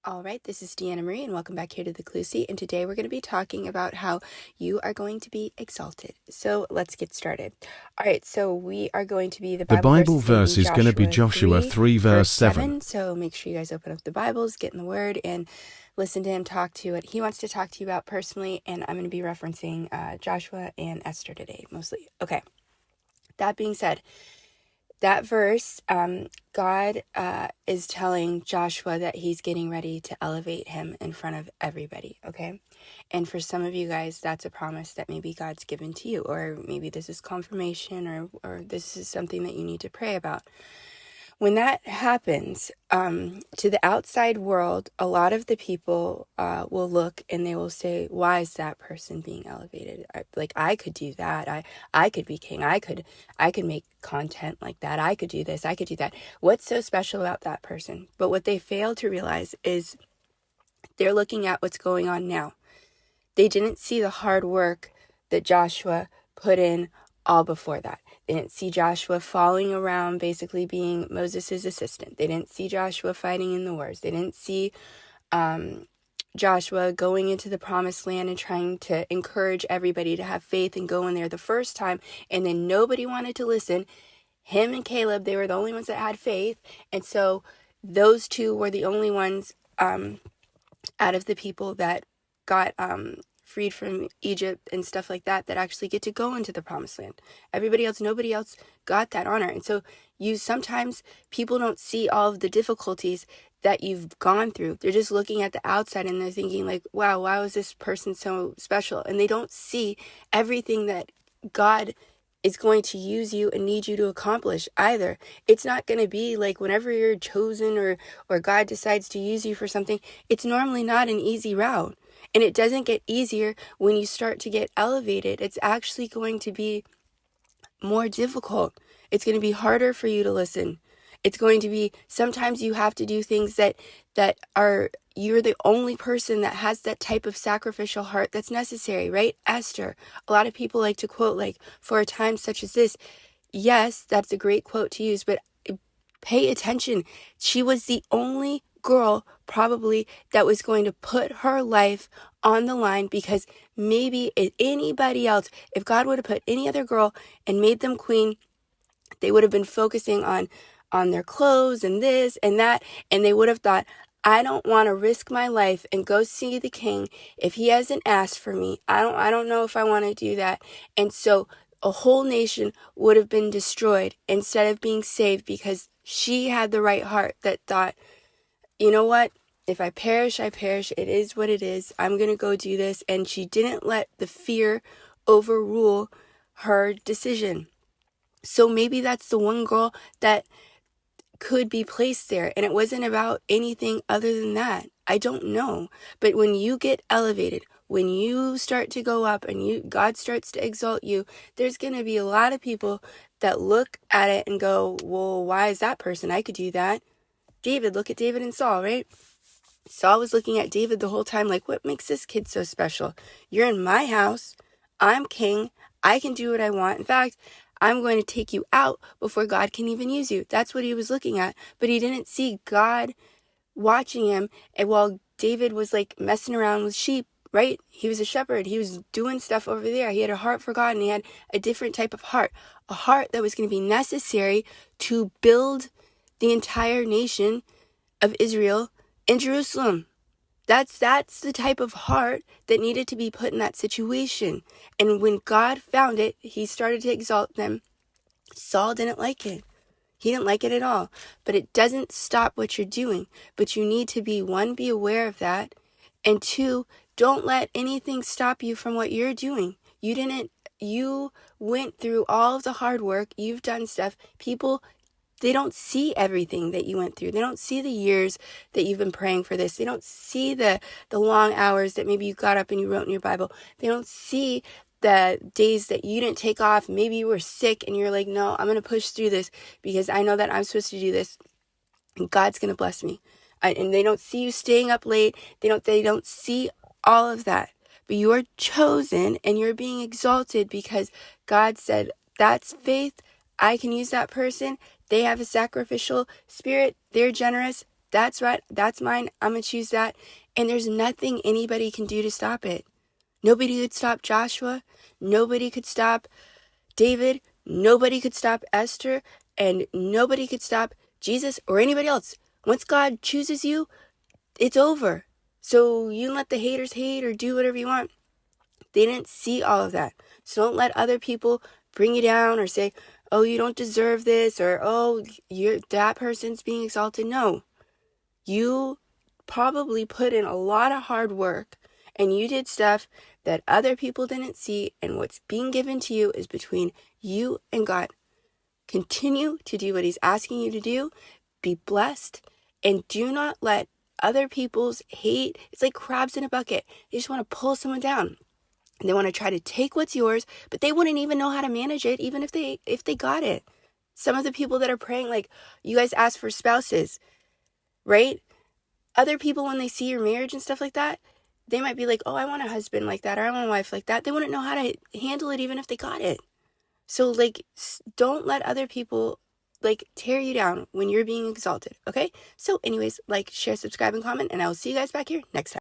All right, this is Deanna Marie, and welcome back here to the Clue Seat. And today we're going to be talking about how you are going to be exalted. So let's get started. All right, so we are going to be, the The Bible verse Bible is going to verse be is going to be Joshua Joshua 3, 3, verse verse 7. 7. So make sure you guys open up the Bibles, get in the Word, and listen to him talk to what he wants to talk to you about personally. And I'm going to be referencing Joshua and Esther today, mostly. Okay, that being said, that verse, God is telling Joshua that he's getting ready to elevate him in front of everybody, okay? And for some of you guys, that's a promise that maybe God's given to you, or maybe this is confirmation, or this is something that you need to pray about. When that happens, to the outside world, a lot of the people will look and they will say, why is that person being elevated? I could do that. I could be king. I could make content like that. I could do this. I could do that. What's so special about that person? But what they fail to realize is they're looking at what's going on now. They didn't see the hard work that Joshua put in all before that. They didn't see Joshua following around, basically being Moses' assistant. They didn't see Joshua fighting in the wars. They didn't see Joshua going into the promised land and trying to encourage everybody to have faith and go in there the first time, and then nobody wanted to listen. Him and Caleb, they were the only ones that had faith, and so those two were the only ones out of the people that got freed from Egypt and stuff like that actually get to go into the promised land. Everybody else, nobody else got that honor. And so sometimes people don't see all of the difficulties that you've gone through. They're just looking at the outside and they're thinking like, wow, why was this person so special? And they don't see everything that God is going to use you and need you to accomplish either. It's not going to be like whenever you're chosen or God decides to use you for something, it's normally not an easy route. And it doesn't get easier when you start to get elevated. It's actually going to be more difficult. It's going to be harder for you to listen. It's going to be, sometimes you have to do things that are, you're the only person that has that type of sacrificial heart that's necessary, right? Esther, a lot of people like to quote like, for a time such as this. Yes, that's a great quote to use, but pay attention. She was the only girl probably that was going to put her life on the line, because maybe if anybody else, if God would have put any other girl and made them queen, they would have been focusing on their clothes and this and that, and they would have thought, I don't want to risk my life and go see the king if he hasn't asked for me. I don't know if I want to do that. And so a whole nation would have been destroyed instead of being saved, because she had the right heart that thought, you know what? If I perish, I perish. It is what it is. I'm going to go do this. And she didn't let the fear overrule her decision. So maybe that's the one girl that could be placed there. And it wasn't about anything other than that. I don't know. But when you get elevated, when you start to go up and God starts to exalt you, there's going to be a lot of people that look at it and go, well, why is that person? I could do that. David, look at David and Saul, right? Saul was looking at David the whole time like, what makes this kid so special? You're in my house. I'm king. I can do what I want. In fact, I'm going to take you out before God can even use you. That's what he was looking at. But he didn't see God watching him. And while David was like messing around with sheep, right? He was a shepherd. He was doing stuff over there. He had a heart for God, and he had a different type of heart. A heart that was going to be necessary to build the entire nation of Israel in Jerusalem. That's the type of heart that needed to be put in that situation. And when God found it, he started to exalt them. Saul didn't like it. He didn't like it at all. But it doesn't stop what you're doing. But you need to be, one, be aware of that. And two, don't let anything stop you from what you're doing. You went through all of the hard work. You've done stuff. People, they don't see everything that you went through. They don't see the years that you've been praying for this. They don't see the long hours that maybe you got up and you wrote in your Bible. They don't see the days that you didn't take off. Maybe you were sick and you're like, no, I'm going to push through this because I know that I'm supposed to do this and God's going to bless me. And they don't see you staying up late. They don't see all of that. But you are chosen and you're being exalted because God said, that's faith. I can use that person. They have a sacrificial spirit. They're generous. That's right. That's mine. I'm going to choose that. And there's nothing anybody can do to stop it. Nobody could stop Joshua. Nobody could stop David. Nobody could stop Esther. And nobody could stop Jesus or anybody else. Once God chooses you, it's over. So you can let the haters hate or do whatever you want. They didn't see all of that. So don't let other people bring you down or say, oh, you don't deserve this, or oh, that person's being exalted. No. You probably put in a lot of hard work and you did stuff that other people didn't see, and what's being given to you is between you and God. Continue to do what He's asking you to do. Be blessed, and do not let other people's hate, it's like crabs in a bucket. They just want to pull someone down. And they want to try to take what's yours, but they wouldn't even know how to manage it, even if they got it. Some of the people that are praying, like, you guys ask for spouses, right? Other people, when they see your marriage and stuff like that, they might be like, oh, I want a husband like that, or I want a wife like that. They wouldn't know how to handle it even if they got it. So, like, don't let other people, like, tear you down when you're being exalted, okay? So, anyways, like, share, subscribe, and comment, and I will see you guys back here next time.